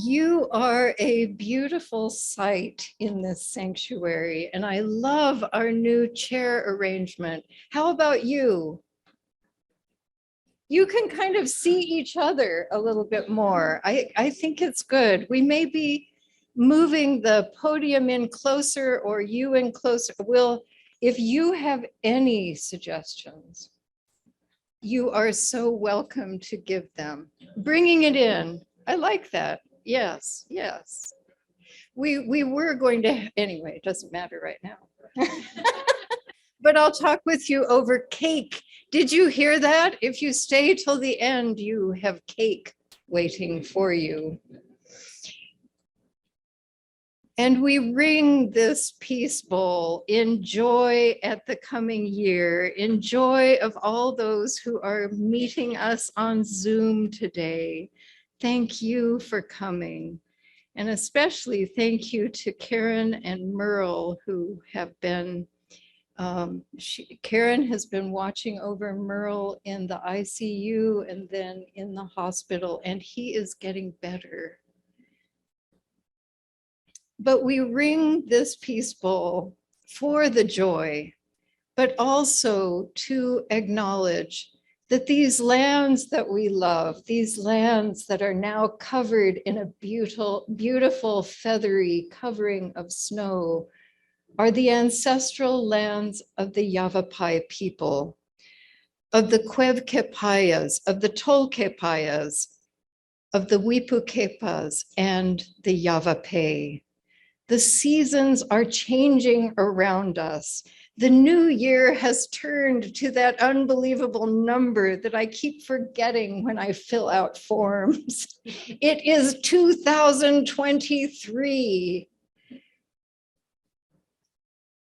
You are a beautiful sight in this sanctuary, and I love our new chair arrangement. How about you? You can kind of see each other a little bit more. I think it's good. We may be moving the podium in closer or you in closer. If you have any suggestions, you are so welcome to give them. Bringing it in. I like that. Yes, yes. We were going to, anyway, it doesn't matter right now. But I'll talk with you over cake. Did you hear that? If you stay till the end, you have cake waiting for you. And we ring this peace bowl in joy at the coming year, in joy of all those who are meeting us on Zoom today. Thank you for coming. And especially thank you to Karen and Merle, who have been, Karen has been watching over Merle in the ICU and then in the hospital, and he is getting better. But we ring this peace bowl for the joy, but also to acknowledge that these lands that we love, these lands that are now covered in a beautiful, beautiful feathery covering of snow, are the ancestral lands of the Yavapai people, of the Cuevquepayas, of the Tolquepayas, of the Wipukepas, and the Yavapai. The seasons are changing around us. The new year has turned to that unbelievable number that I keep forgetting when I fill out forms. It is 2023.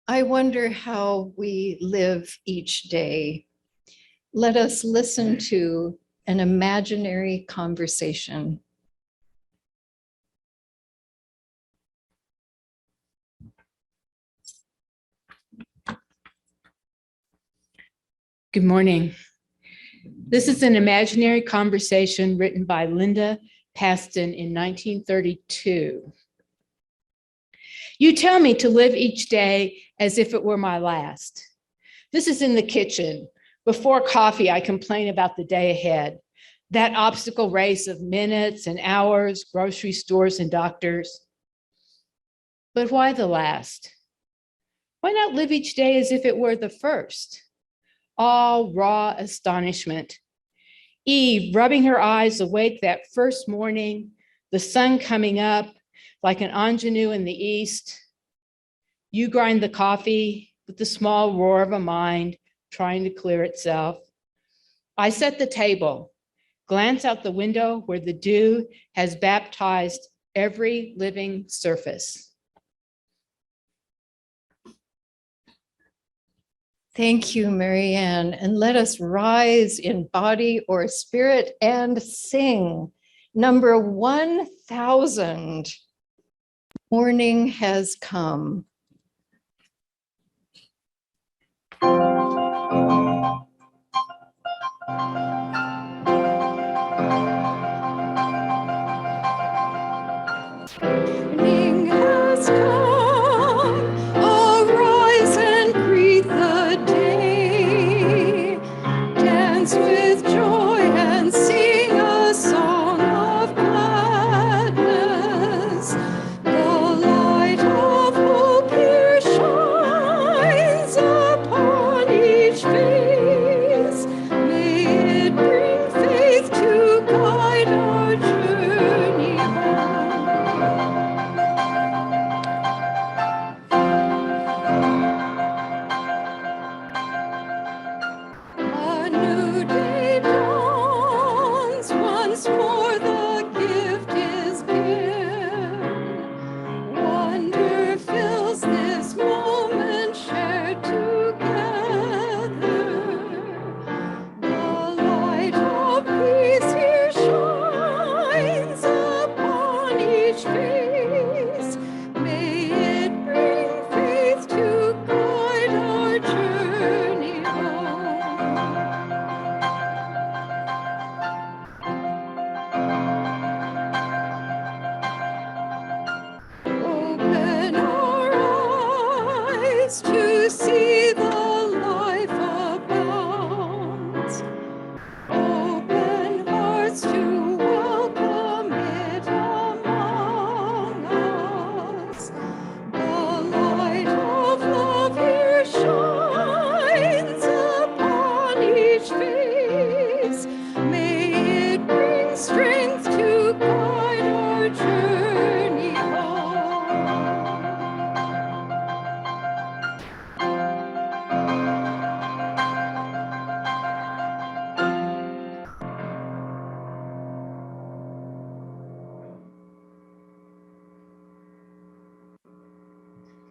I wonder how we live each day. Let us listen to an imaginary conversation. Good morning. This is an imaginary conversation written by Linda Paston in 1932. You tell me to live each day as if it were my last. This is in the kitchen. Before coffee, I complain about the day ahead, that obstacle race of minutes and hours, grocery stores and doctors. But why the last? Why not live each day as if it were the first? All raw astonishment. Eve rubbing her eyes awake that first morning, the sun coming up like an ingenue in the east. You grind the coffee with the small roar of a mind trying to clear itself. I set the table, glance out the window where the dew has baptized every living surface. Thank you, Marianne. And let us rise in body or spirit and sing. Number 1000, Morning Has Come. Morning has come, arise and greet the day. Dance with joy and sing a song of gladness. The light of hope here shines upon each face. May it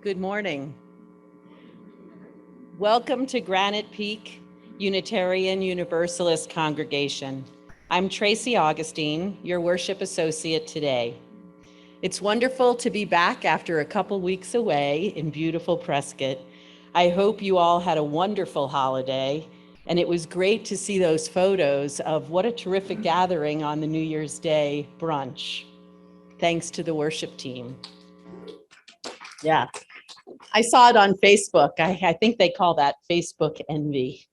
Good morning. Welcome to Granite Peak Unitarian Universalist Congregation. I'm Tracy Augustine, your worship associate today. It's wonderful to be back after a couple weeks away in beautiful Prescott. I hope you all had a wonderful holiday, and it was great to see those photos of what a terrific gathering on the New Year's Day brunch. Thanks to the worship team. Yeah. I saw it on Facebook. I think they call that Facebook envy.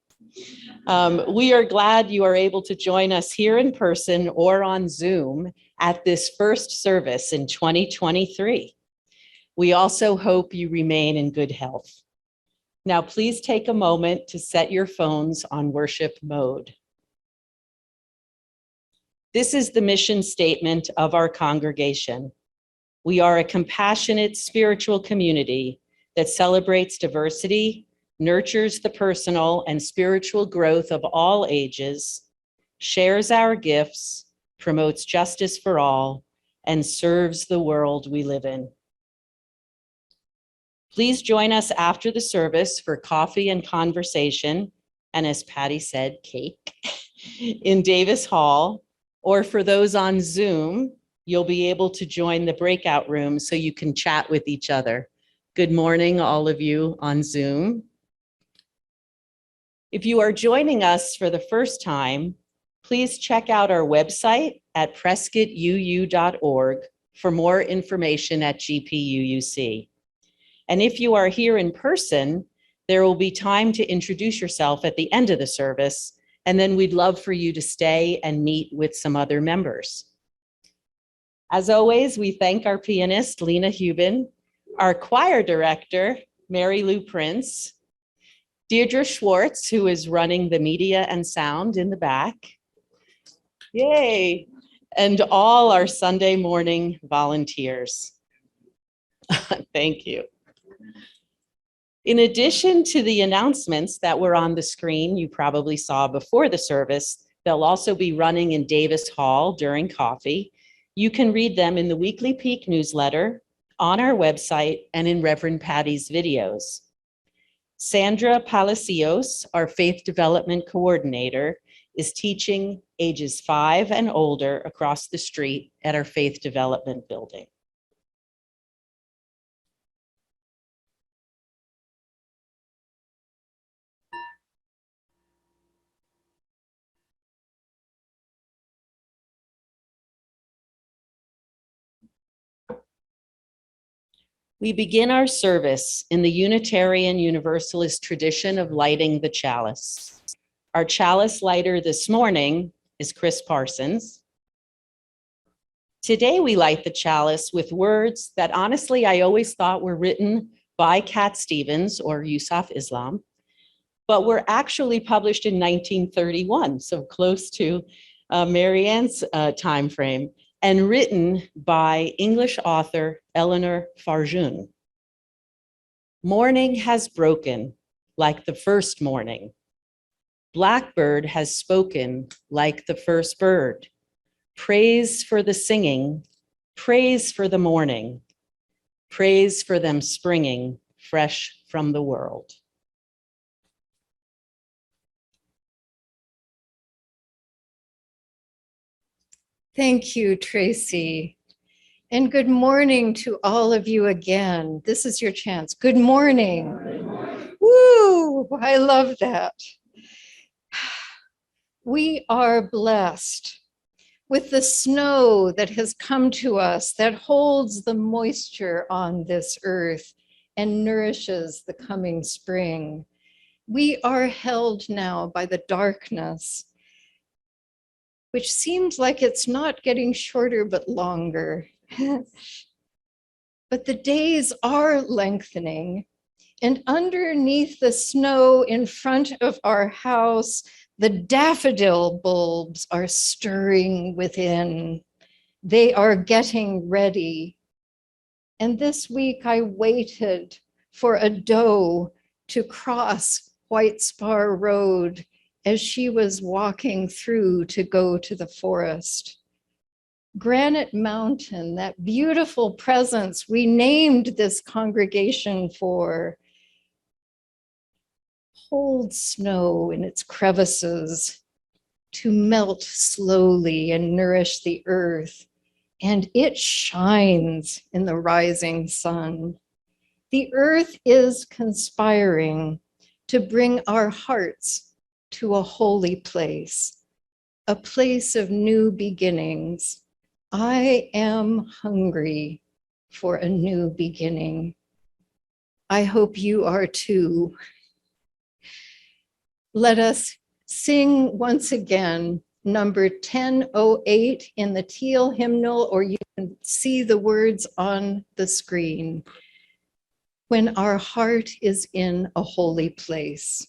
We are glad you are able to join us here in person or on Zoom at this first service in 2023. We also hope you remain in good health. Now, please take a moment to set your phones on worship mode. This is the mission statement of our congregation. We are a compassionate spiritual community that celebrates diversity, nurtures the personal and spiritual growth of all ages, shares our gifts, promotes justice for all, and serves the world we live in. Please join us after the service for coffee and conversation, and as Patty said, cake, in Davis Hall, or for those on Zoom, you'll be able to join the breakout room so you can chat with each other. Good morning, all of you on Zoom. If you are joining us for the first time, please check out our website at prescottuu.org for more information at GPUUC. And if you are here in person, there will be time to introduce yourself at the end of the service, and then we'd love for you to stay and meet with some other members. As always, we thank our pianist, Lena Hubin, our choir director, Mary Lou Prince, Deirdre Schwartz, who is running the media and sound in the back. Yay! And all our Sunday morning volunteers. Thank you. In addition to the announcements that were on the screen you probably saw before the service, they'll also be running in Davis Hall during coffee. You can read them in the Weekly Peak newsletter, on our website, and in Reverend Patty's videos. Sandra Palacios, our Faith Development Coordinator, is teaching ages 5 and older across the street at our Faith Development Building. We begin our service in the Unitarian Universalist tradition of lighting the chalice. Our chalice lighter this morning is Chris Parsons. Today we light the chalice with words that honestly I always thought were written by Cat Stevens or Yusuf Islam, but were actually published in 1931, so close to Marianne's time frame, and written by English author Eleanor Farjeon. Morning has broken like the first morning. Blackbird has spoken like the first bird. Praise for the singing, praise for the morning, praise for them springing fresh from the world. Thank you, Tracy. And good morning to all of you again. This is your chance. Good morning. Good morning. Woo, I love that. We are blessed with the snow that has come to us that holds the moisture on this earth and nourishes the coming spring. We are held now by the darkness, which seems like it's not getting shorter but longer. But the days are lengthening, and underneath the snow in front of our house, the daffodil bulbs are stirring within. They are getting ready. And this week I waited for a doe to cross White Spar Road as she was walking through to go to the forest. Granite Mountain, that beautiful presence we named this congregation for, holds snow in its crevices to melt slowly and nourish the earth, and it shines in the rising sun. The earth is conspiring to bring our hearts to a holy place, a place of new beginnings. I am hungry for a new beginning. I hope you are too. Let us sing once again number 1008 in the teal hymnal, or you can see the words on the screen. When our heart is in a holy place.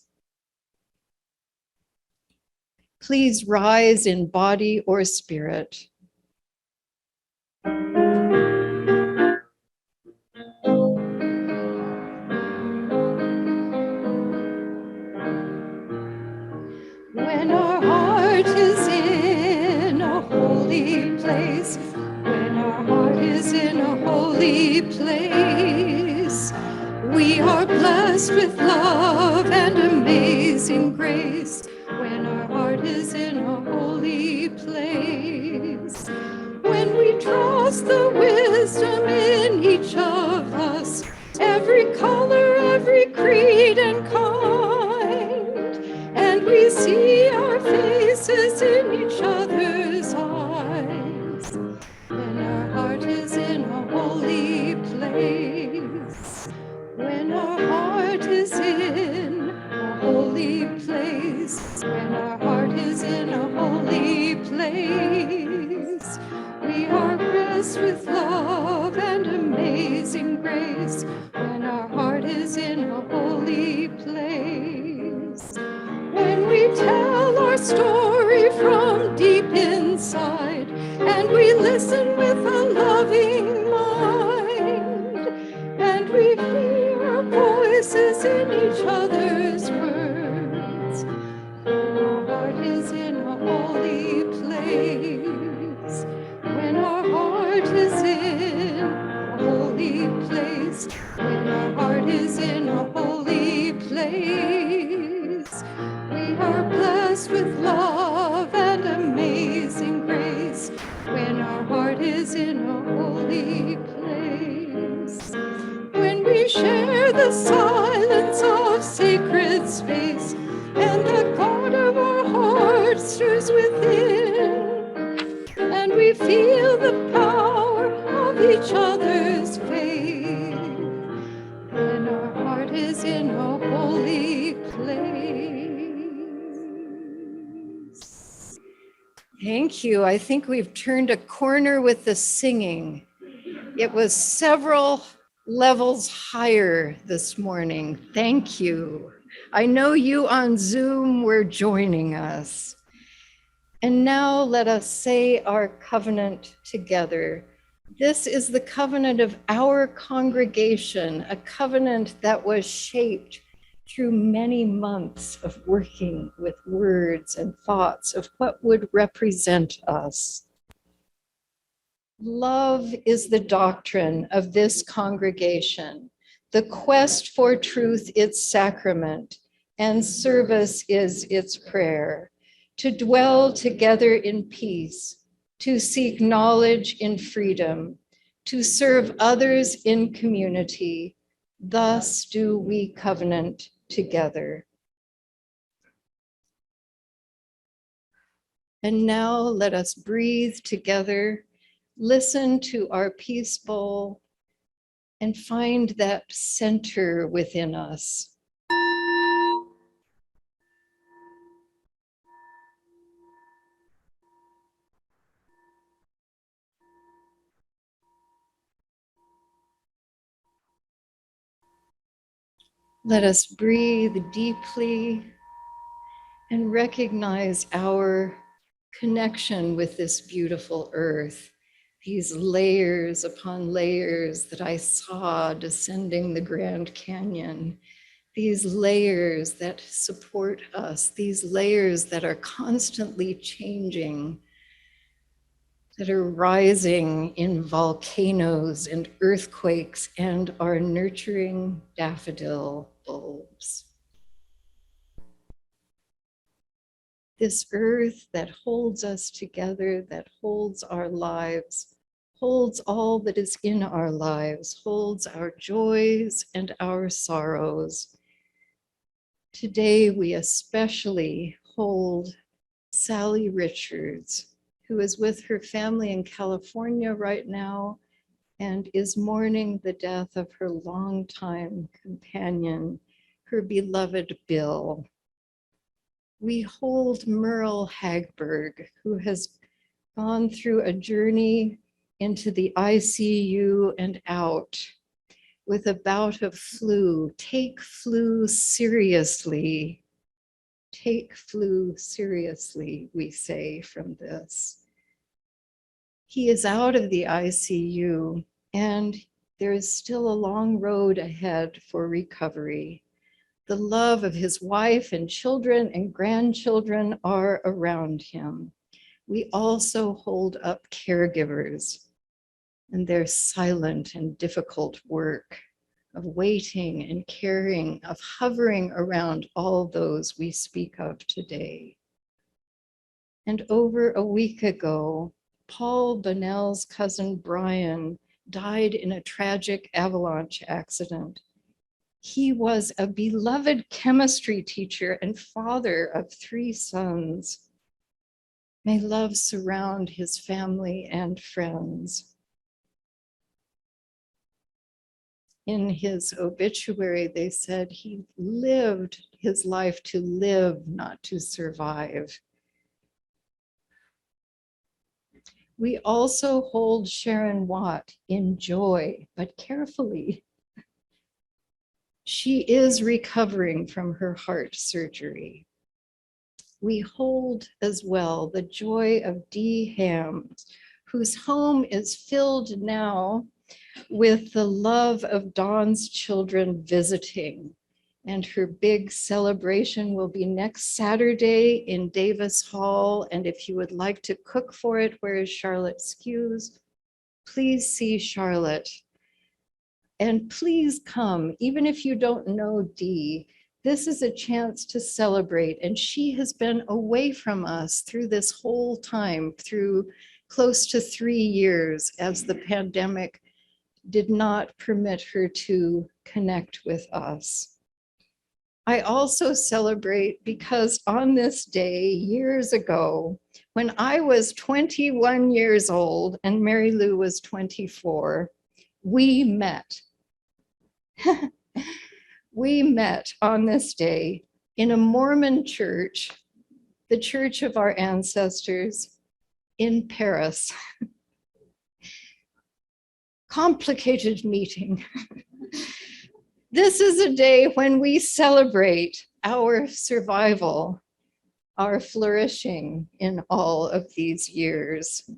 Please rise in body or spirit. When our heart is in a holy place, when our heart is in a holy place, we are blessed with love and amazing grace. When our heart is in a holy place, when we trust the wisdom in each of us, every color, every creed and kind, and we see our faces in each other's eyes. When our heart is in a holy place, when our heart is in a holy place, when our heart is in a holy place, we are blessed with love and amazing grace. When our heart is in a holy place, when we tell our story from deep inside, and we listen with a loving mind, and we hear our voices in each other's words. When our heart is in a holy place, when our heart is in a holy place, when our heart is in a holy place, we are blessed with love and amazing grace. When our heart is in a holy place, when we share the silence of sacred space, and the God of our hearts stirs within, and we feel the power of each other's faith. When our heart is in a holy place. Thank you. I think we've turned a corner with the singing. It was several levels higher this morning. Thank you. I know you on Zoom were joining us. And now let us say our covenant together. This is the covenant of our congregation, a covenant that was shaped through many months of working with words and thoughts of what would represent us. Love is the doctrine of this congregation, the quest for truth its sacrament, and service is its prayer. To dwell together in peace, to seek knowledge in freedom, to serve others in community. Thus do we covenant together. And now let us breathe together, listen to our peace bowl, and find that center within us. Let us breathe deeply and recognize our connection with this beautiful earth, these layers upon layers that I saw descending the Grand Canyon, these layers that support us, these layers that are constantly changing. that are rising in volcanoes and earthquakes and are nurturing daffodil bulbs. This earth that holds us together, that holds our lives, holds all that is in our lives, holds our joys and our sorrows. Today, we especially hold Sally Richards, who is with her family in California right now and is mourning the death of her longtime companion, her beloved Bill. We hold Merle Hagberg, who has gone through a journey into the ICU and out with a bout of flu. Take flu seriously. Take flu seriously, we say from this. He is out of the ICU and there is still a long road ahead for recovery. The love of his wife and children and grandchildren are around him. We also hold up caregivers and their silent and difficult work of waiting and caring, of hovering around all those we speak of today. And over a week ago, Paul Bonnell's cousin Brian died in a tragic avalanche accident. He was a beloved chemistry teacher and father of 3 sons. May love surround his family and friends. In his obituary, they said he lived his life to live, not to survive. We also hold Sharon Watt in joy, but carefully. She is recovering from her heart surgery. We hold as well the joy of Dee Hams, whose home is filled now with the love of Dawn's children visiting. And her big celebration will be next Saturday in Davis Hall. And if you would like to cook for it, where is Charlotte Skews? Please see Charlotte. And please come, even if you don't know Dee, this is a chance to celebrate. And she has been away from us through this whole time, through close to 3 years, as the pandemic did not permit her to connect with us. I also celebrate because on this day, years ago, when I was 21 years old and Mary Lou was 24, we met. We met on this day in a Mormon church, the church of our ancestors in Paris. Complicated meeting. This is a day when we celebrate our survival, our flourishing in all of these years.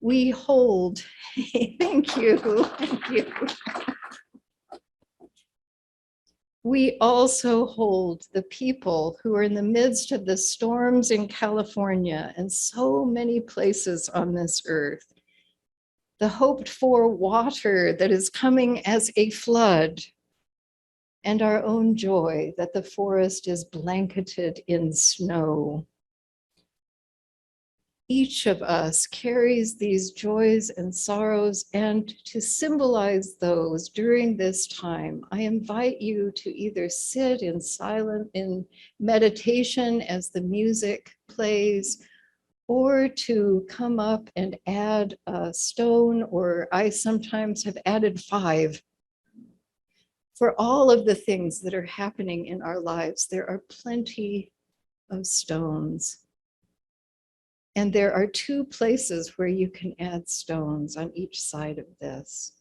We hold, thank you. We also hold the people who are in the midst of the storms in California and so many places on this earth. The hoped for water that is coming as a flood, and our own joy that the forest is blanketed in snow. Each of us carries these joys and sorrows, and to symbolize those during this time, I invite you to either sit in silence, in meditation as the music plays, or to come up and add a stone, or I sometimes have added 5. For all of the things that are happening in our lives, there are plenty of stones. And there are 2 places where you can add stones on each side of this.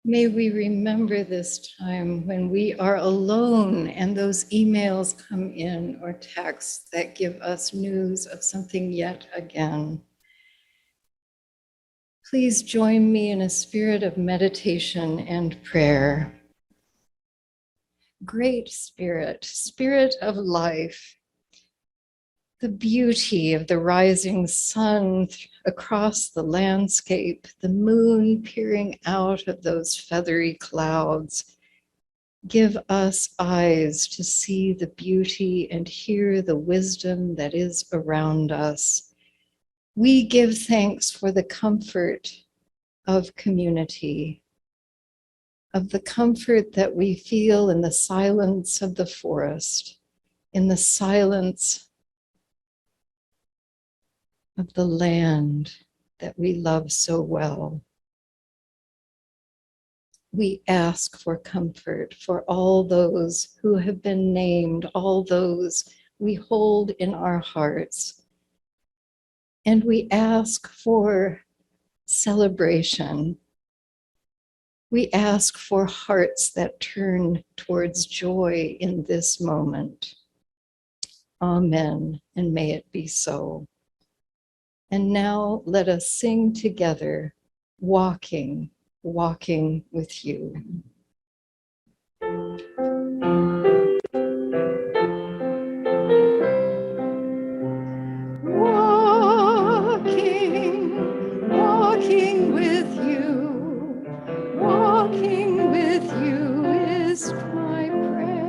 May we remember this time when we are alone and those emails come in or texts that give us news of something yet again. Please join me in a spirit of meditation and prayer. Great Spirit, Spirit of life, the beauty of the rising sun across the landscape, the moon peering out of those feathery clouds. Give us eyes to see the beauty and hear the wisdom that is around us. We give thanks for the comfort of community, of the comfort that we feel in the silence of the forest, in the silence of the land that we love so well. We ask for comfort for all those who have been named, all those we hold in our hearts. And we ask for celebration. We ask for hearts that turn towards joy in this moment. Amen, and may it be so. And now let us sing together, walking, walking with you. Walking, walking with you, walking with you is my prayer.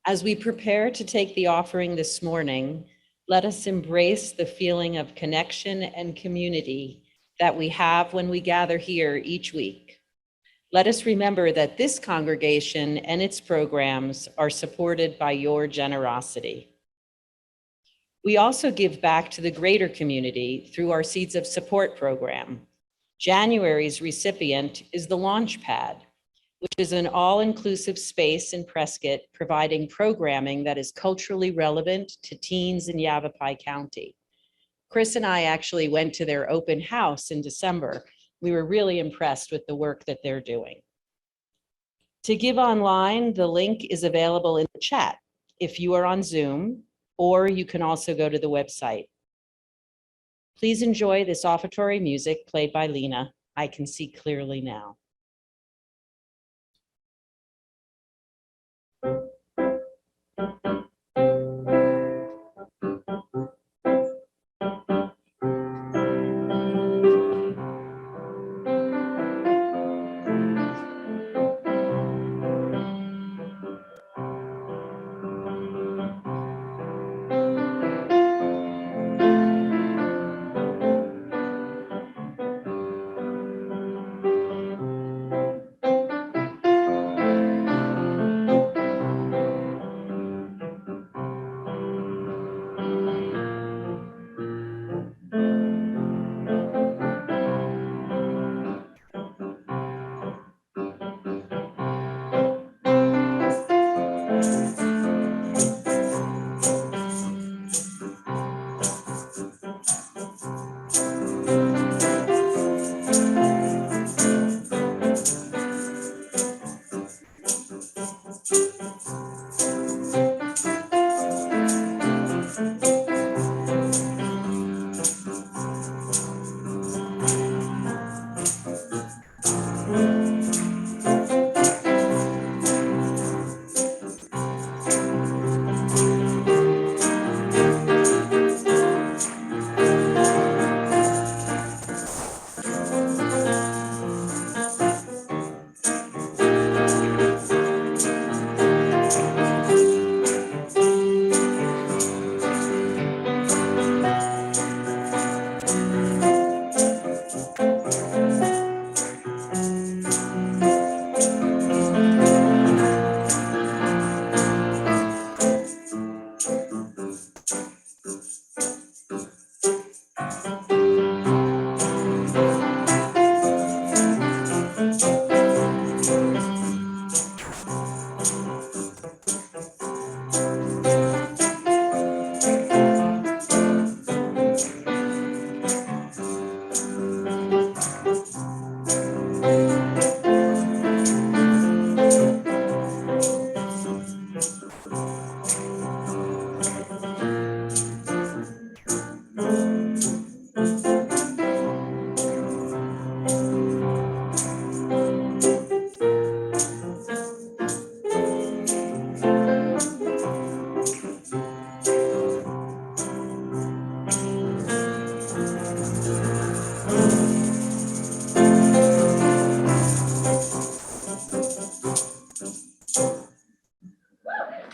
As we prepare to take the offering this morning, let us embrace the feeling of connection and community that we have when we gather here each week. Let us remember that this congregation and its programs are supported by your generosity. We also give back to the greater community through our Seeds of Support program. January's recipient is the Launchpad, which is an all-inclusive space in Prescott providing programming that is culturally relevant to teens in Yavapai County. Chris and I actually went to their open house in December. We were really impressed with the work that they're doing. To give online, the link is available in the chat if you are on Zoom, or you can also go to the website. Please enjoy this offertory music played by Lena. I Can See Clearly Now.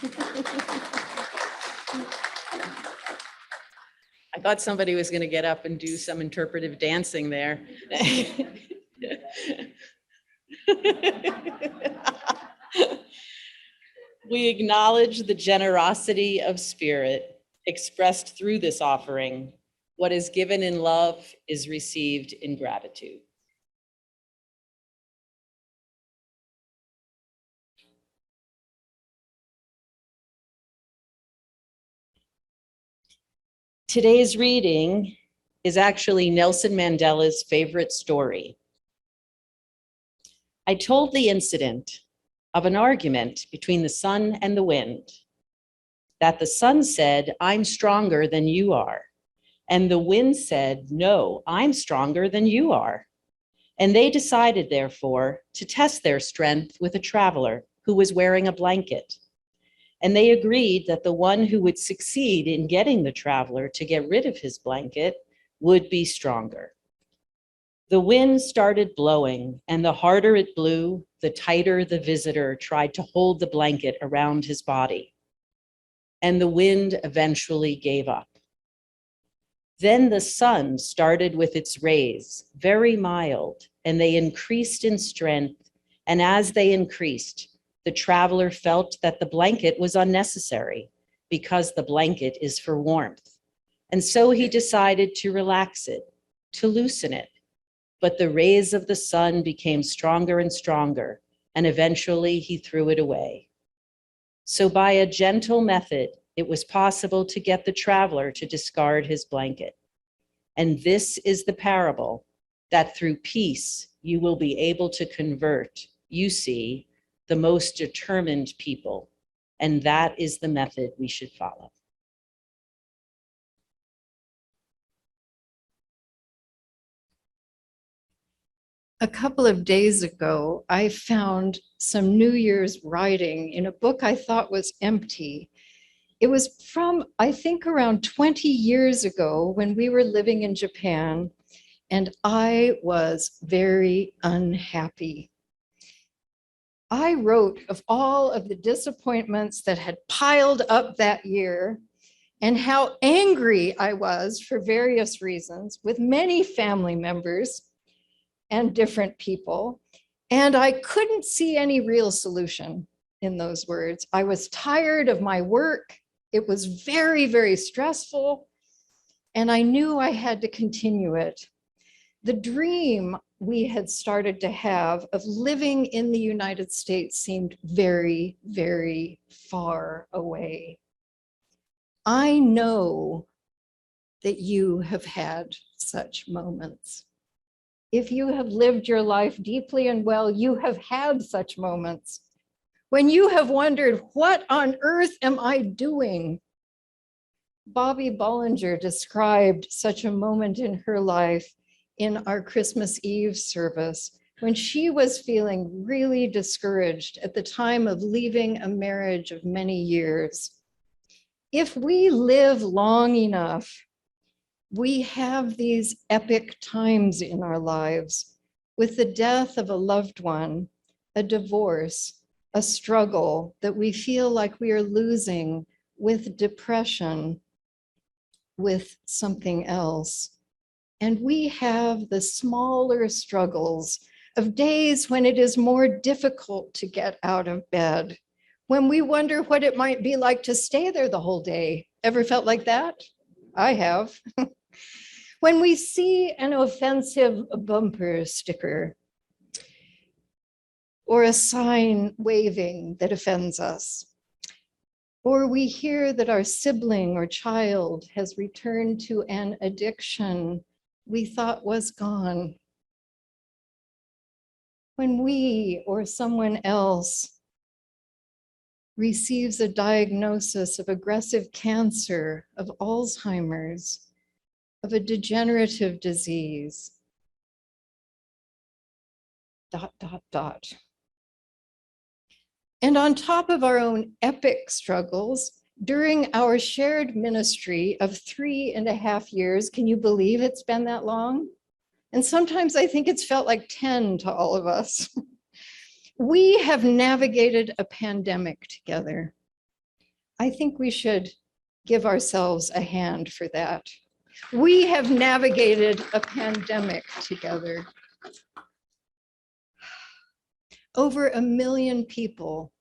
I thought somebody was going to get up and do some interpretive dancing there. We acknowledge the generosity of spirit expressed through this offering. What is given in love is received in gratitude. Today's reading is actually Nelson Mandela's favorite story. I told the incident of an argument between the sun and the wind, that the sun said, "I'm stronger than you are." And the wind said, "No, I'm stronger than you are." And they decided, therefore, to test their strength with a traveler who was wearing a blanket. And they agreed that the one who would succeed in getting the traveler to get rid of his blanket would be stronger. The wind started blowing, and the harder it blew, the tighter the visitor tried to hold the blanket around his body. And the wind eventually gave up. Then the sun started with its rays, very mild, and they increased in strength. And as they increased, the traveler felt that the blanket was unnecessary because the blanket is for warmth. And so he decided to relax it, to loosen it. But the rays of the sun became stronger and stronger, and eventually he threw it away. So by a gentle method, it was possible to get the traveler to discard his blanket. And this is the parable, that through peace, you will be able to convert, you see, the most determined people. And that is the method we should follow. A couple of days ago, I found some New Year's writing in a book I thought was empty. It was from, I think, around 20 years ago when we were living in Japan, and I was very unhappy. I wrote of all of the disappointments that had piled up that year and how angry I was for various reasons with many family members and different people. And I couldn't see any real solution in those words. I was tired of my work. It was very, very stressful. And I knew I had to continue it. The dream we had started to have of living in the United States seemed very, very far away. I know that you have had such moments. If you have lived your life deeply and well, you have had such moments when you have wondered, what on earth am I doing? Bobby Bollinger described such a moment in her life in our Christmas Eve service when she was feeling really discouraged at the time of leaving a marriage of many years. If we live long enough, we have these epic times in our lives with the death of a loved one, a divorce, a struggle that we feel like we are losing, with depression, with something else. And we have the smaller struggles of days when it is more difficult to get out of bed, when we wonder what it might be like to stay there the whole day. Ever felt like that? I have. When we see an offensive bumper sticker or a sign waving that offends us, or we hear that our sibling or child has returned to an addiction we thought was gone. When we or someone else receives a diagnosis of aggressive cancer, of Alzheimer's, of a degenerative disease, ... And on top of our own epic struggles, during our shared ministry of 3.5 years, can you believe it's been that long? And sometimes I think it's felt like 10 to all of us. We have navigated a pandemic together. I think we should give ourselves a hand for that. We have navigated a pandemic together. Over 1 million people,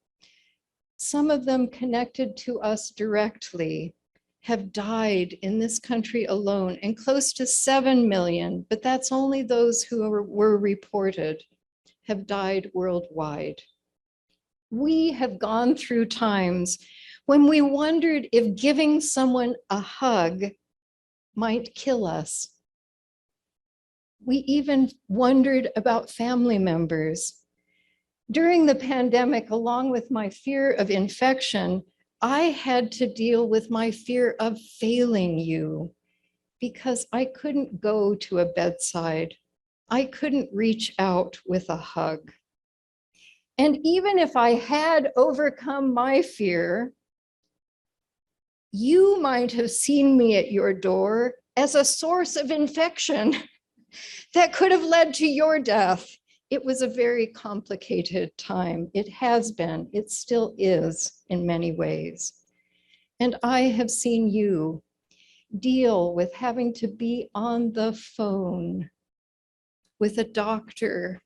some of them connected to us directly, have died in this country alone, and close to 7 million, but that's only those who were reported, have died worldwide. We have gone through times when we wondered if giving someone a hug might kill us. We even wondered about family members. During the pandemic, along with my fear of infection, I had to deal with my fear of failing you because I couldn't go to a bedside. I couldn't reach out with a hug. And even if I had overcome my fear, you might have seen me at your door as a source of infection that could have led to your death. It was a very complicated time. It has been, it still is in many ways. And I have seen you deal with having to be on the phone with a doctor,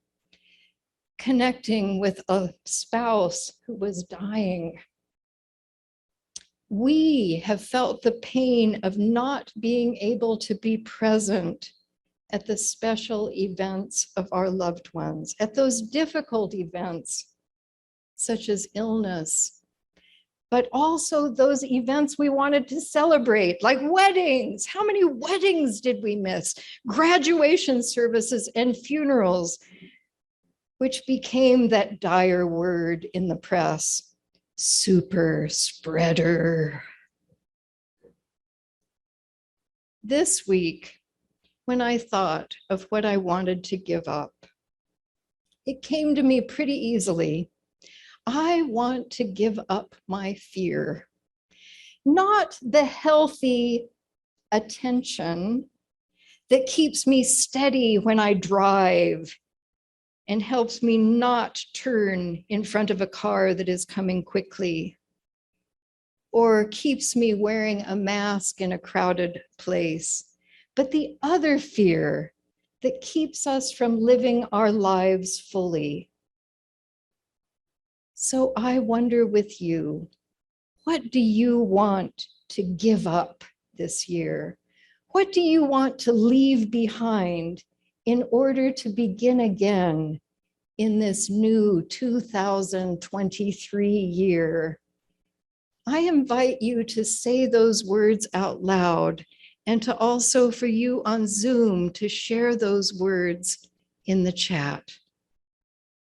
connecting with a spouse who was dying. We have felt the pain of not being able to be present at the special events of our loved ones, at those difficult events, such as illness, but also those events we wanted to celebrate, like weddings. How many weddings did we miss? Graduation services and funerals, which became that dire word in the press, super spreader. This week, when I thought of what I wanted to give up, it came to me pretty easily. I want to give up my fear, not the healthy attention that keeps me steady when I drive and helps me not turn in front of a car that is coming quickly, or keeps me wearing a mask in a crowded place, but the other fear that keeps us from living our lives fully. So I wonder with you, what do you want to give up this year? What do you want to leave behind in order to begin again in this new 2023 year? I invite you to say those words out loud, and to also for you on Zoom to share those words in the chat.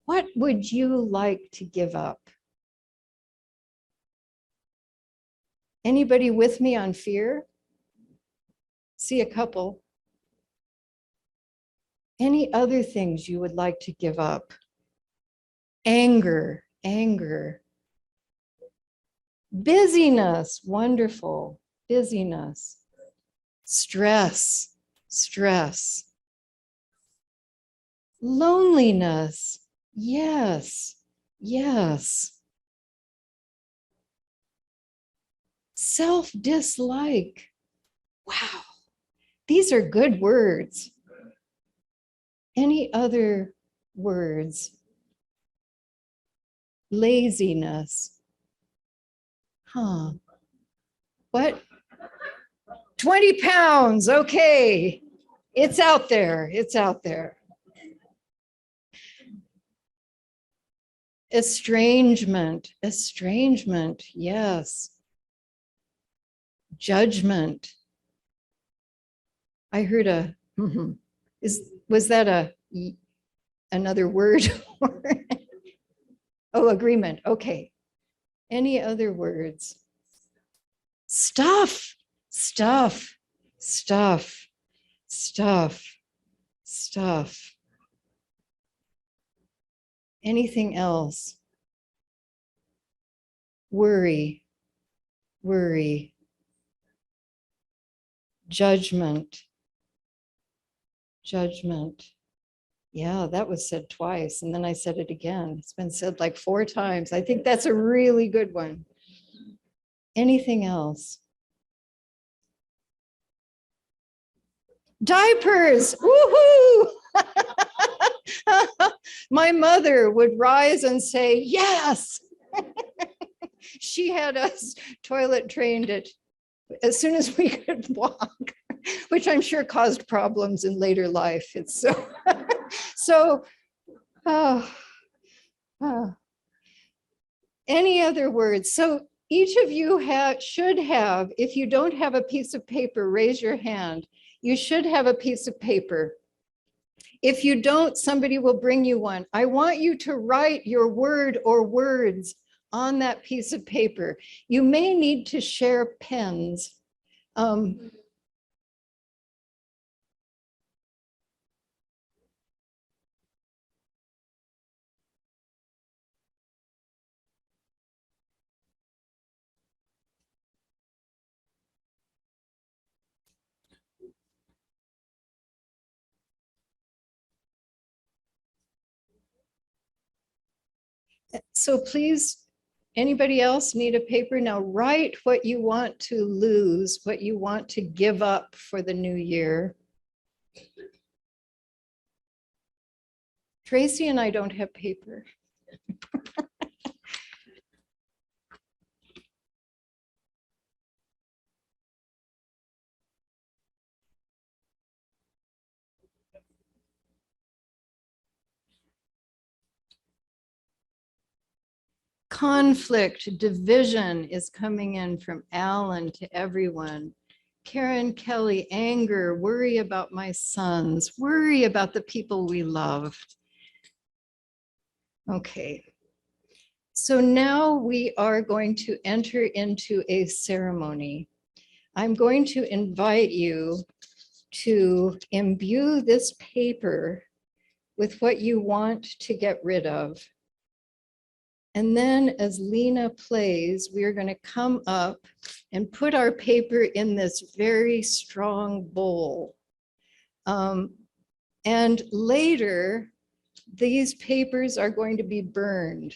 What would you like to give up? Anybody with me on fear? See a couple. Any other things you would like to give up? Anger, anger. Busyness, wonderful, busyness. Stress, stress. Loneliness, yes, yes. Self-dislike, wow, these are good words. Any other words? Laziness, huh? What? 20 pounds, okay. It's out there, it's out there. Estrangement, estrangement, yes. Judgment. I heard was that another word? Oh, agreement, okay. Any other words? Stuff, stuff, stuff, stuff, stuff. Anything else? Worry, worry. Judgment, judgment. Yeah, that was said twice, and then I said it again. It's been said like 4 times. I think that's a really good one. Anything else? Diapers, woohoo! My mother would rise and say, yes. She had us toilet trained as soon as we could walk, which I'm sure caused problems in later life. It's so, so, oh, oh. Any other words? So each of you should have, if you don't have a piece of paper, raise your hand. You should have a piece of paper. If you don't, somebody will bring you one. I want you to write your word or words on that piece of paper. You may need to share pens. So please, anybody else need a paper? Now write what you want to lose, what you want to give up for the new year. Tracy and I don't have paper. Conflict, division is coming in from Alan to everyone. Karen Kelly, anger, worry about my sons, worry about the people we love. Okay. So now we are going to enter into a ceremony. I'm going to invite you to imbue this paper with what you want to get rid of. And then as Lena plays, we are going to come up and put our paper in this very strong bowl. And later, these papers are going to be burned.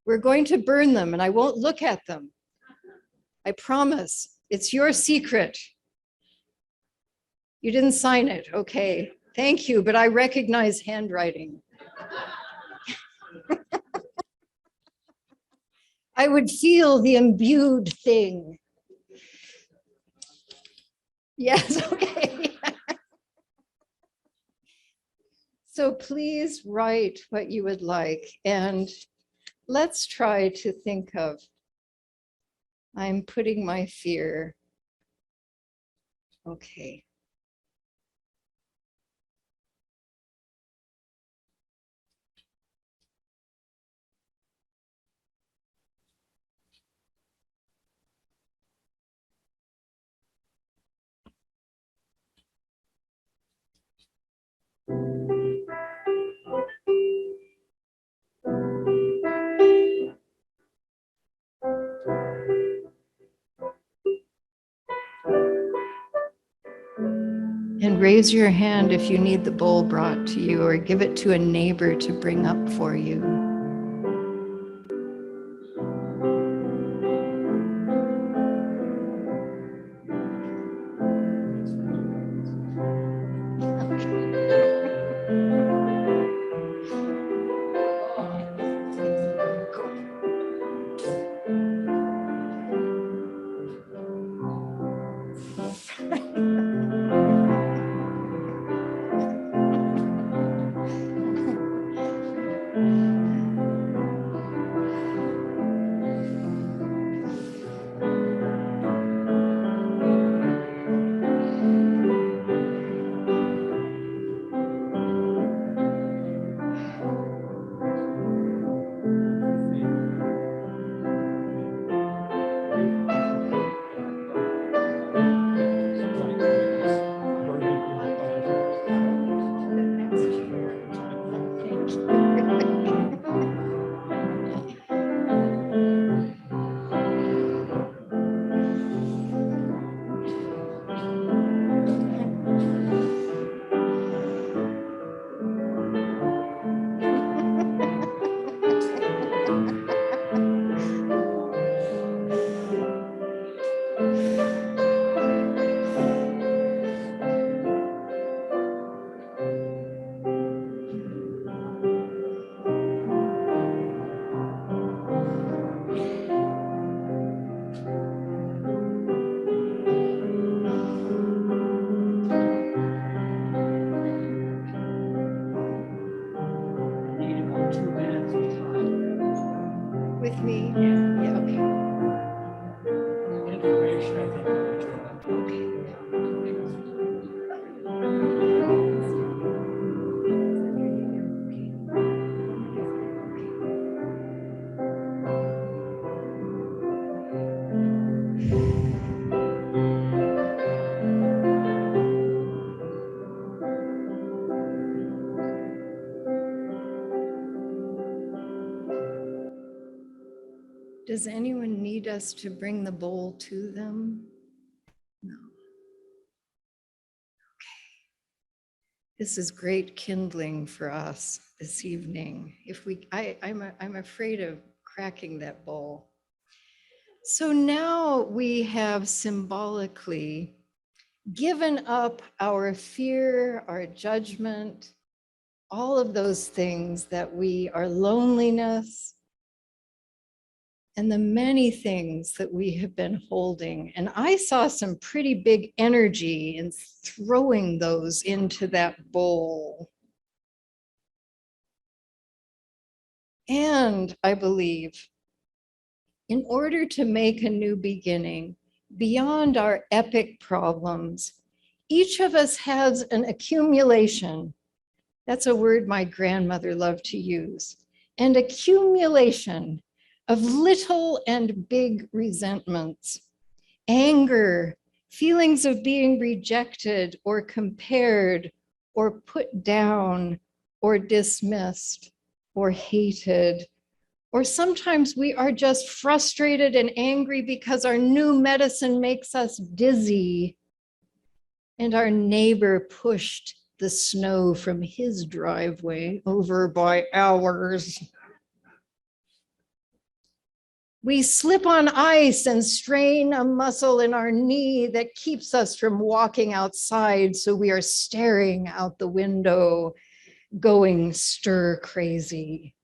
We're going to burn them and I won't look at them. I promise. It's your secret. You didn't sign it. Okay. Thank you. But I recognize handwriting. I would feel the imbued thing. Yes, okay. So please write what you would like. And let's try to think of, I'm putting my fear. Okay. And raise your hand if you need the bowl brought to you, or give it to a neighbor to bring up for you. Does anyone need us to bring the bowl to them? No. Okay. This is great kindling for us this evening. I'm afraid of cracking that bowl. So now we have symbolically given up our fear, our judgment, all of those things that our loneliness, and the many things that we have been holding. And I saw some pretty big energy in throwing those into that bowl. And I believe in order to make a new beginning, beyond our epic problems, each of us has an accumulation. That's a word my grandmother loved to use. An accumulation of little and big resentments, anger, feelings of being rejected or compared or put down or dismissed or hated. Or sometimes we are just frustrated and angry because our new medicine makes us dizzy and our neighbor pushed the snow from his driveway over by ours. We slip on ice and strain a muscle in our knee that keeps us from walking outside, so we are staring out the window, going stir crazy.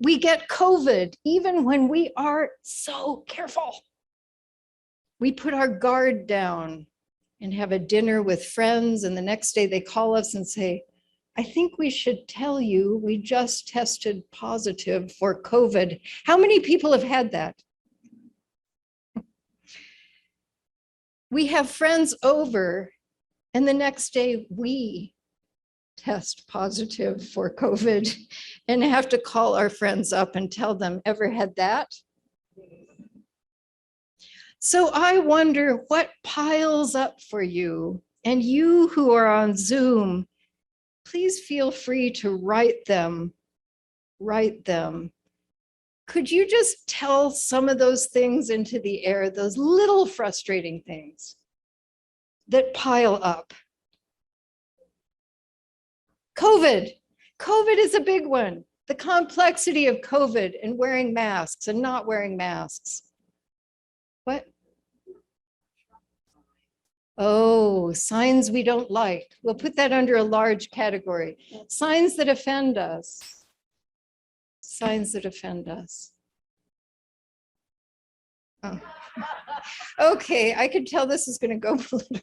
We get COVID even when we are so careful. We put our guard down and have a dinner with friends, and the next day they call us and say, I think we should tell you we just tested positive for COVID. How many people have had that? We have friends over, and the next day we test positive for COVID and have to call our friends up and tell them, ever had that? So I wonder what piles up for you, and you who are on Zoom, please feel free to write them. Could you just tell some of those things into the air, those little frustrating things that pile up? COVID is a big one. The complexity of COVID and wearing masks and not wearing masks. What? Oh, signs we don't like. We'll put that under a large category. Signs that offend us. Signs that offend us. Oh. Okay, I could tell this is going to go political.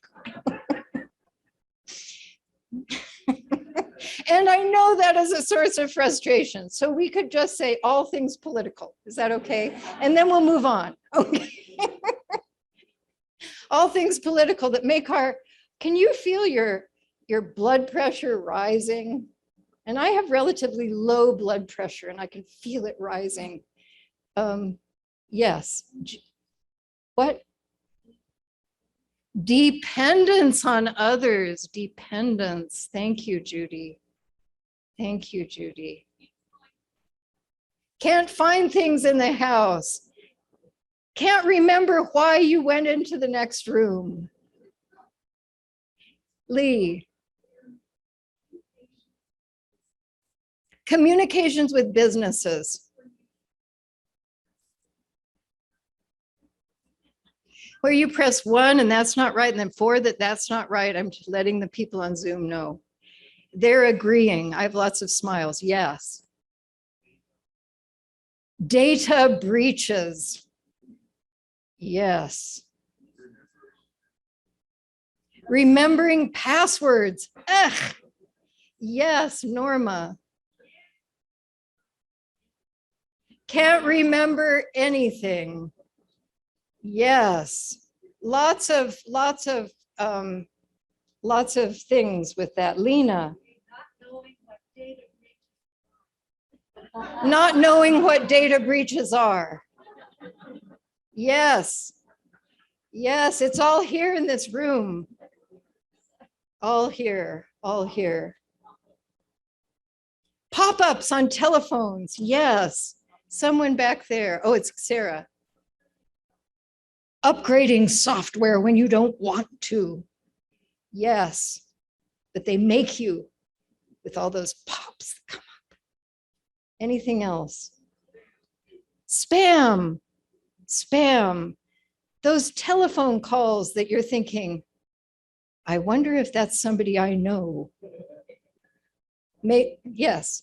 And I know that is a source of frustration. So we could just say all things political. Is that okay? And then we'll move on. Okay. All things political that make can you feel your blood pressure rising? And I have relatively low blood pressure and I can feel it rising. Yes. What? Dependence on others, dependence. Thank you, Judy. Thank you, Judy. Can't find things in the house. Can't remember why you went into the next room. Lee. Communications with businesses. Where you press 1 and that's not right, and then 4 that's not right. I'm just letting the people on Zoom know. They're agreeing. I have lots of smiles. Yes. Data breaches. Yes. Remembering passwords. Ugh. Yes, Norma. Can't remember anything. Yes. Lots of things with that. Lena. Not knowing what data breaches are. Yes. Yes, it's all here in this room. All here, all here. Pop-ups on telephones. Yes. Someone back there. Oh, it's Sarah. upgrading software when you don't want to. Yes, but they make you with all those pops that come up. Anything else? Spam, spam. Those telephone calls that you're thinking, I wonder if that's somebody I know. Yes.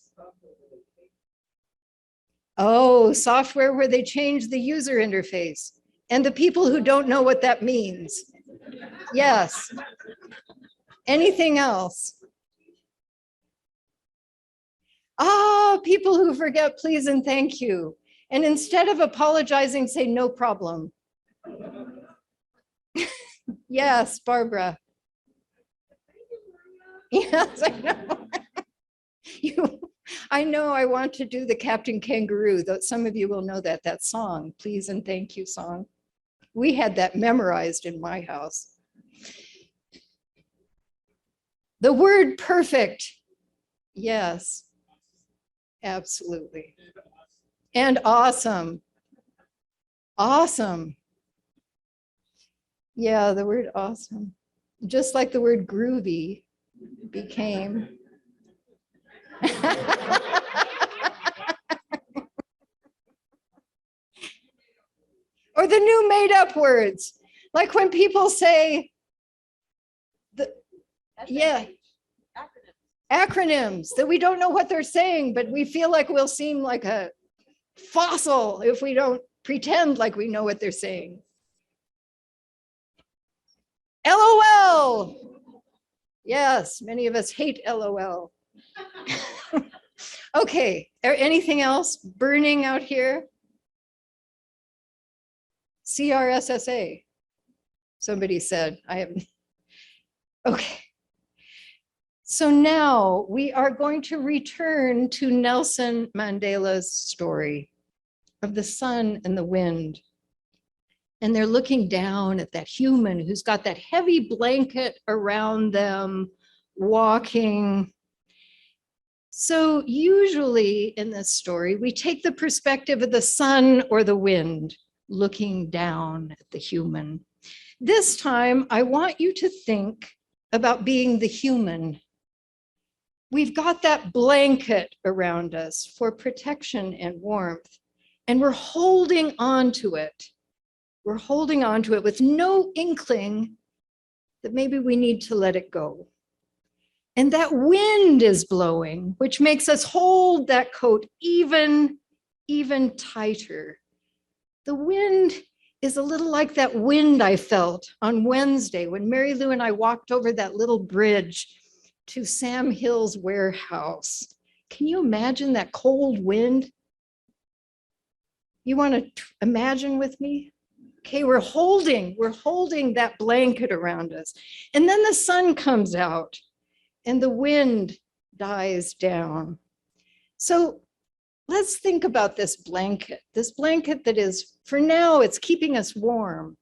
Oh, software where they change the user interface and the people who don't know what that means. Yes. Anything else? People who forget please and thank you. And instead of apologizing, say no problem. Yes, Barbara. Yes, I know. I know I want to do the Captain Kangaroo, though some of you will know that song, please and thank you song. We had that memorized in my house. The word perfect. Yes, absolutely. And awesome. Awesome. Yeah, the word awesome. Just like the word groovy became. Or the new made up words. Like when people say, acronyms that we don't know what they're saying, but we feel like we'll seem like a fossil if we don't pretend like we know what they're saying. LOL. Yes, many of us hate LOL. Okay, anything else burning out here? CRSSA, somebody said. I haven't. Okay. So now we are going to return to Nelson Mandela's story of the sun and the wind. And they're looking down at that human who's got that heavy blanket around them, walking. So usually in this story, we take the perspective of the sun or the wind looking down at the human. This time, I want you to think about being the human. We've got that blanket around us for protection and warmth, and we're holding on to it. We're holding on to it with no inkling that maybe we need to let it go. And that wind is blowing, which makes us hold that coat even tighter. The wind is a little like that wind I felt on Wednesday when Mary Lou and I walked over that little bridge to Sam Hill's warehouse. Can you imagine that cold wind? You want to imagine with me? Okay, we're holding that blanket around us. And then the sun comes out and the wind dies down. So let's think about this blanket that is, for now, it's keeping us warm.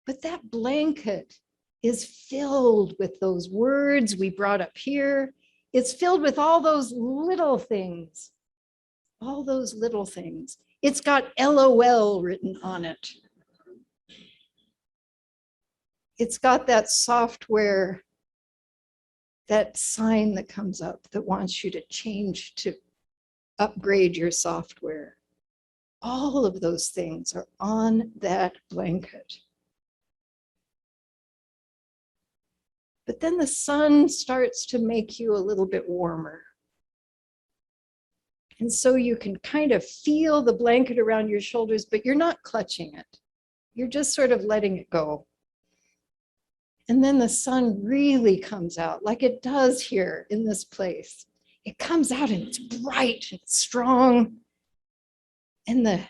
But that blanket is filled with those words we brought up here. It's filled with all those little things, It's got LOL written on it. It's got that software, that sign that comes up that wants you to change, to upgrade your software. All of those things are on that blanket. But then the sun starts to make you a little bit warmer. And so you can kind of feel the blanket around your shoulders, but you're not clutching it. You're just sort of letting it go. And then the sun really comes out like it does here in this place. It comes out and it's bright and strong. And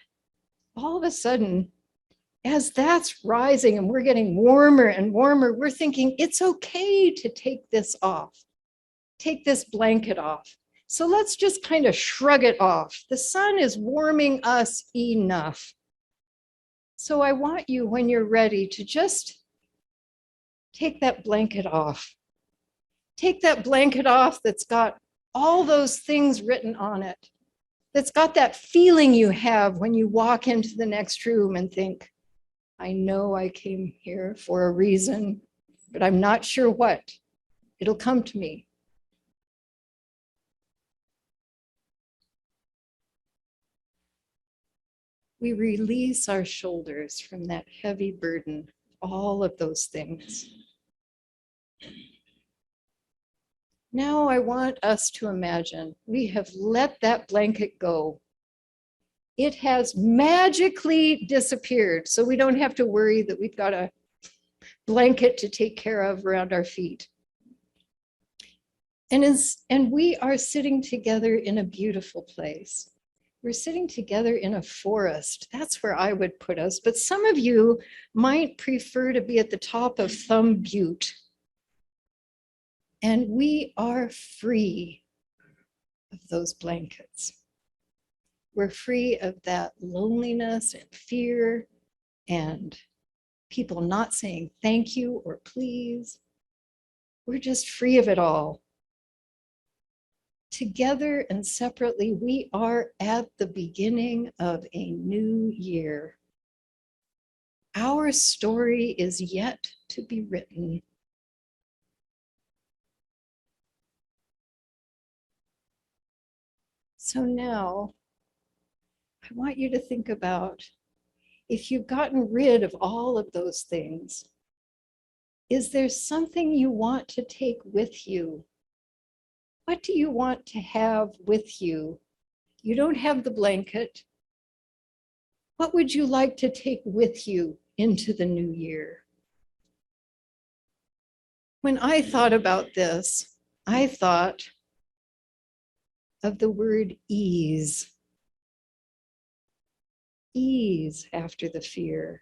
all of a sudden, as that's rising and we're getting warmer and warmer, we're thinking it's okay to take this off, take this blanket off. So let's just kind of shrug it off. The sun is warming us enough. So I want you, when you're ready, to just take that blanket off. Take that blanket off that's got all those things written on it, that's got that feeling you have when you walk into the next room and think, I know I came here for a reason, but I'm not sure what. It'll come to me. We release our shoulders from that heavy burden, all of those things. Now I want us to imagine we have let that blanket go. It has magically disappeared, so we don't have to worry that we've got a blanket to take care of around our feet. And we are sitting together in a beautiful place. We're sitting together in a forest. That's where I would put us. But some of you might prefer to be at the top of Thumb Butte. And we are free of those blankets. We're free of that loneliness and fear and people not saying thank you or please. We're just free of it all. Together and separately, we are at the beginning of a new year. Our story is yet to be written. So now, I want you to think about if you've gotten rid of all of those things, is there something you want to take with you? What do you want to have with you? You don't have the blanket. What would you like to take with you into the new year? When I thought about this, I thought of the word ease. Ease after the fear.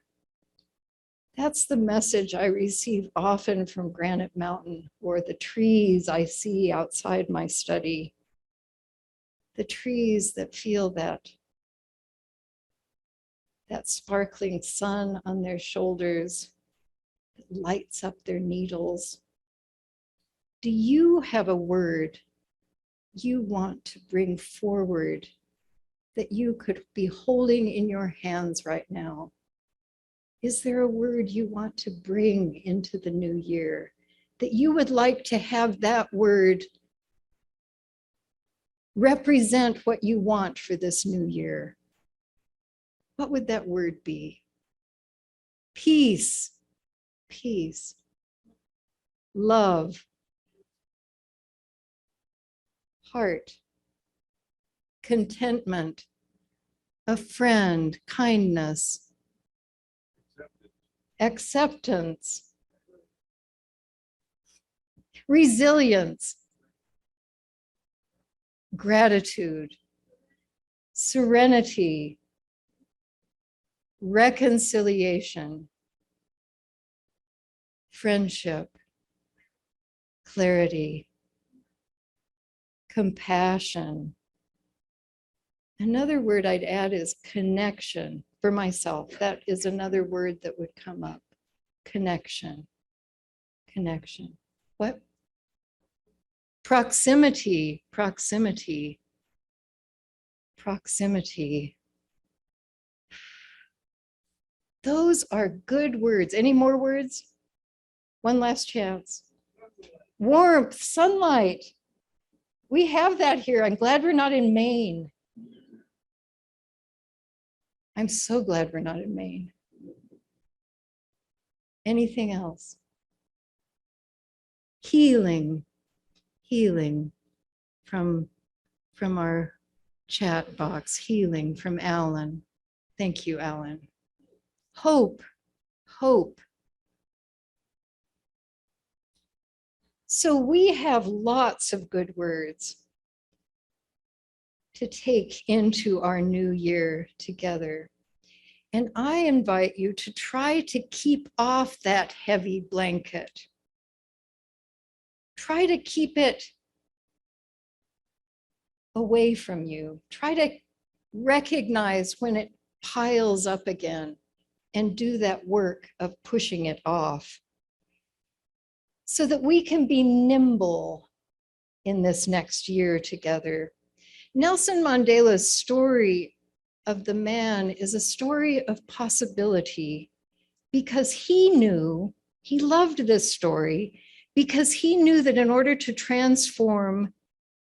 That's the message I receive often from Granite Mountain or the trees I see outside my study. The trees that feel that sparkling sun on their shoulders that lights up their needles. Do you have a word you want to bring forward that you could be holding in your hands right now? Is there a word you want to bring into the new year that you would like to have that word represent what you want for this new year? What would that word be? Peace, peace, love, heart, contentment, a friend, kindness, acceptance, resilience, gratitude, serenity, reconciliation, friendship, clarity, compassion. Another word I'd add is connection. For myself, that is another word that would come up. Connection. Connection. What? Proximity. Proximity. Proximity. Those are good words. Any more words? One last chance. Warmth, sunlight. We have that here. I'm glad we're not in Maine. I'm so glad we're not in Maine. Anything else? Healing, healing from our chat box, healing from Alan. Thank you, Alan. Hope, hope. So we have lots of good words to take into our new year together. And I invite you to try to keep off that heavy blanket. Try to keep it away from you. Try to recognize when it piles up again and do that work of pushing it off so that we can be nimble in this next year together. Nelson Mandela's story of the man is a story of possibility. because he loved this story, because he knew that in order to transform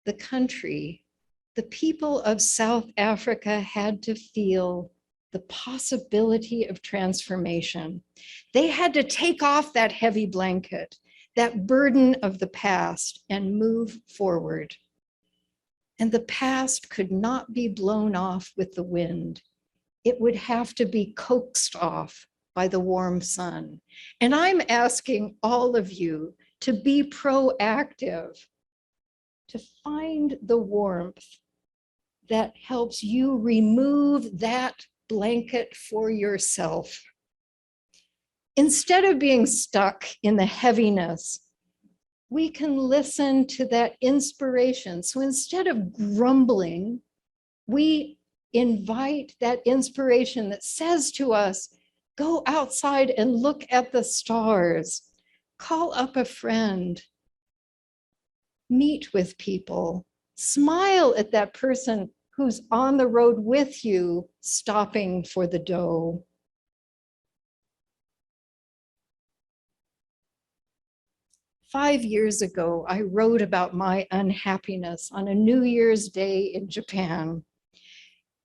the country, the people of South Africa had to feel the possibility of transformation. They had to take off that heavy blanket, that burden of the past, and move forward. And the past could not be blown off with the wind. It would have to be coaxed off by the warm sun. And I'm asking all of you to be proactive, to find the warmth that helps you remove that blanket for yourself. Instead of being stuck in the heaviness, we can listen to that inspiration. So instead of grumbling, we invite that inspiration that says to us, go outside and look at the stars, call up a friend, meet with people, smile at that person who's on the road with you, stopping for the dough. Five years ago, I wrote about my unhappiness on a New Year's Day in Japan.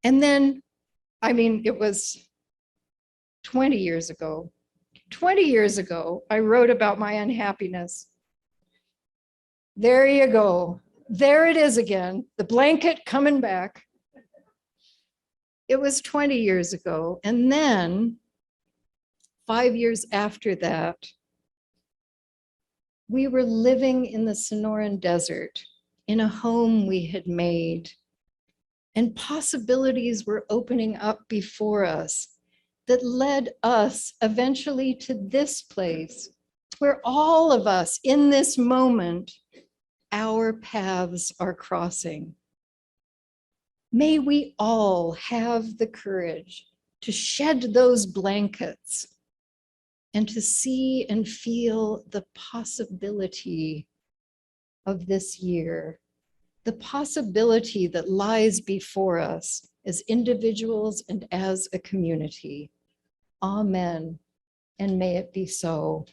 And then, it was 20 years ago. 20 years ago, I wrote about my unhappiness. There you go. There it is again, the blanket coming back. It was 20 years ago. And then 5 years after that, we were living in the Sonoran Desert in a home we had made. And possibilities were opening up before us that led us eventually to this place where all of us in this moment, our paths are crossing. May we all have the courage to shed those blankets and to see and feel the possibility of this year, the possibility that lies before us as individuals and as a community. Amen, and may it be so.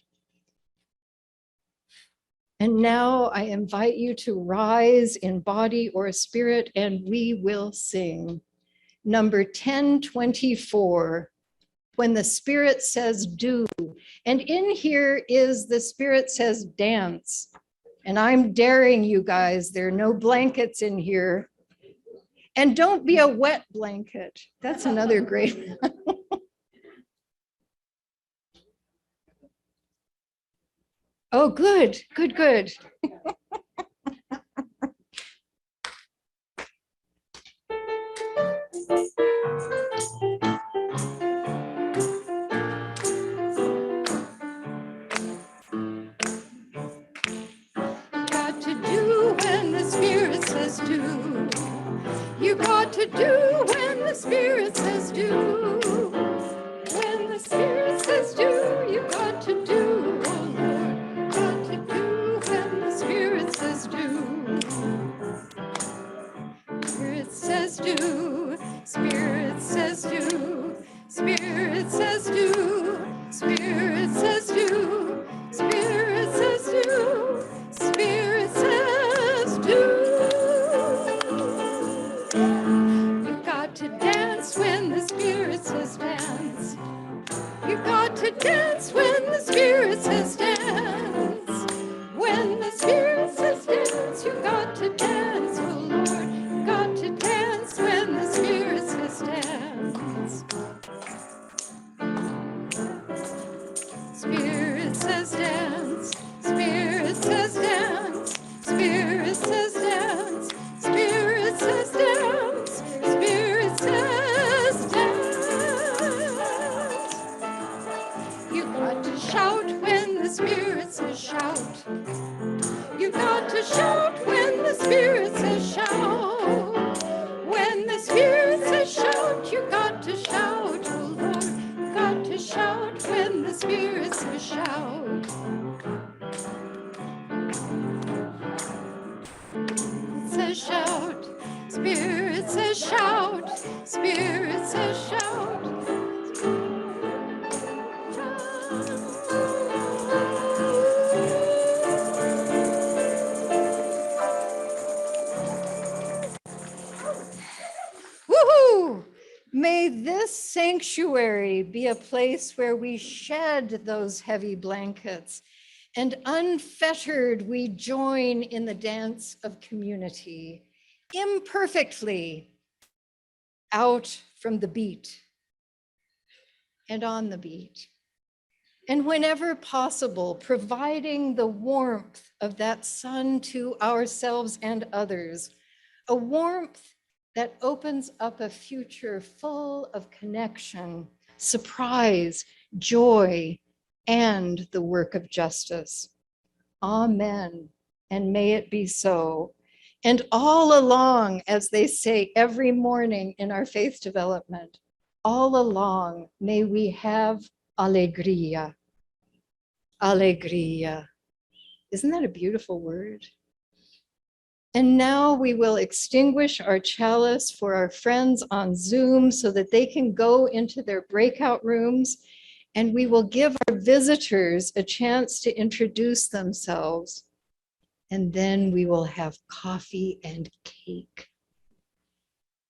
And now I invite you to rise in body or spirit, and we will sing number 1024, When the Spirit Says Do. And in here is the Spirit Says Dance. And I'm daring you guys, there are no blankets in here. And don't be a wet blanket. That's another great one. Oh, good, good, good. Got to do when the Spirit says do. You got to do when the Spirit says do. When the Spirit says do, you got to do, oh Lord. Got to do when the Spirit says do. Spirit says do, Spirit says do, Spirit says do, Spirit says do, Spirit says do, Spirit says do. You got to dance when the Spirit says dance. You got to dance when the Spirit says dance. When the Spirit says dance, you got to dance, oh Lord. You got to dance when the Spirit says dance. Spirit says dance. Spirit says dance. Spirit says dance. Spirit says dance. Spirit says dance. You got to shout when the Spirit says shout. You got to shout when the Spirit says shout. When the Spirit says shout, you got to shout, oh Lord. You got to shout when the Spirit says shout. It says shout. Spirit says shout. Spirit says shout. Woohoo! May this sanctuary be a place where we shed those heavy blankets and unfettered we join in the dance of community, imperfectly out from the beat and on the beat. And whenever possible, providing the warmth of that sun to ourselves and others, a warmth that opens up a future full of connection, surprise, joy, and the work of justice. Amen. And may it be so. And all along, as they say every morning in our faith development, all along, may we have alegria. Alegria. Isn't that a beautiful word? And now we will extinguish our chalice for our friends on Zoom so that they can go into their breakout rooms, and we will give our visitors a chance to introduce themselves. And then we will have coffee and cake.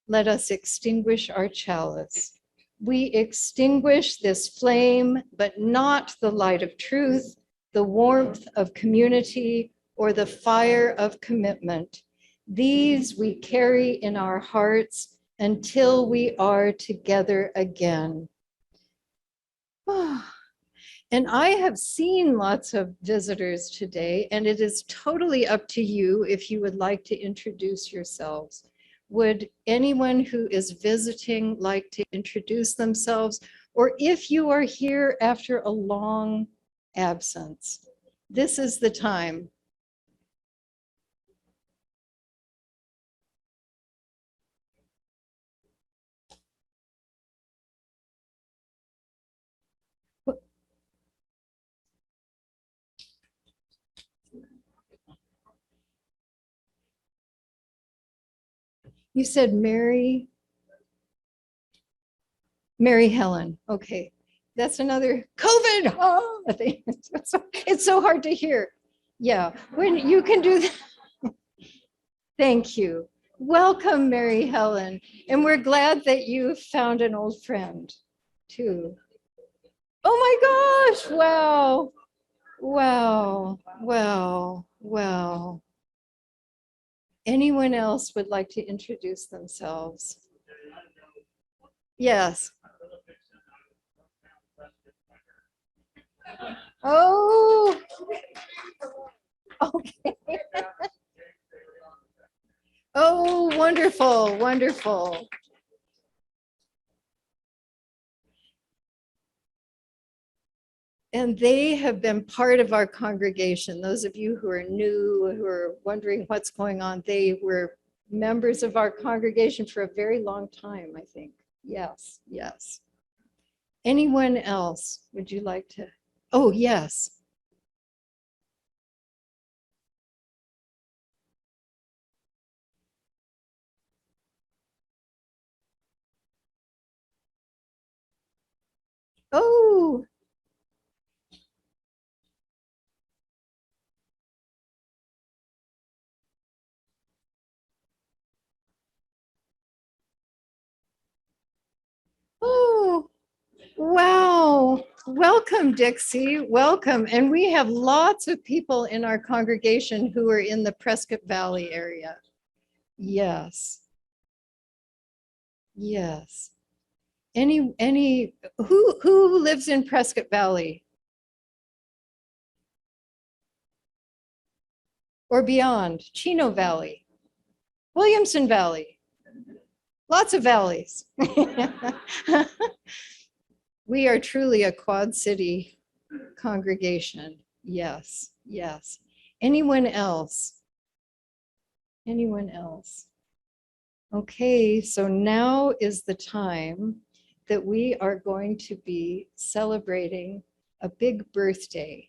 Let us extinguish our chalice. We extinguish this flame, but not the light of truth, the warmth of community, or the fire of commitment. These we carry in our hearts until we are together again. And I have seen lots of visitors today, and it is totally up to you if you would like to introduce yourselves. Would anyone who is visiting like to introduce themselves? Or if you are here after a long absence, this is the time. You said Mary Helen. Okay, that's another COVID. Oh, it's so hard to hear. Yeah, when you can do that. Thank you. Welcome, Mary Helen. And we're glad that you found an old friend too. Oh my gosh, wow. Wow, wow, wow. Anyone else would like to introduce themselves? Yes. Oh, okay. Oh, wonderful, wonderful. And they have been part of our congregation. Those of you who are new, who are wondering what's going on, they were members of our congregation for a very long time, I think. Yes, yes. Anyone else? Would you like to? Oh, yes. Oh, oh, wow. Welcome, Dixie. Welcome. And we have lots of people in our congregation who are in the Prescott Valley area. Yes. Yes. Who lives in Prescott Valley? Or beyond? Chino Valley, Williamson Valley, lots of valleys. We are truly a Quad City congregation. Yes, yes. Anyone else? Anyone else? Okay, so now is the time that we are going to be celebrating a big birthday.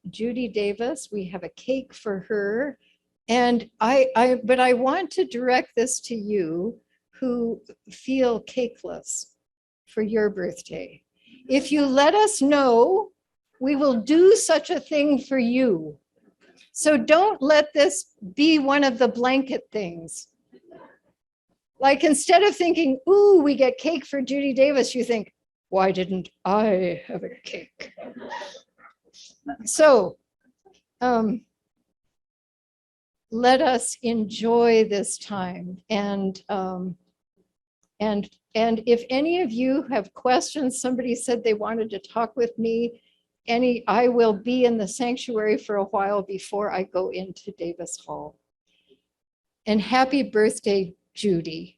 Judy Davis, we have a cake for her. And but I want to direct this to you who feel cakeless for your birthday. If you let us know, we will do such a thing for you. So don't let this be one of the blanket things. Like instead of thinking, ooh, we get cake for Judy Davis, you think, why didn't I have a cake? So let us enjoy this time. And if any of you have questions, somebody said they wanted to talk with me, I will be in the sanctuary for a while before I go into Davis Hall. And happy birthday, Judy.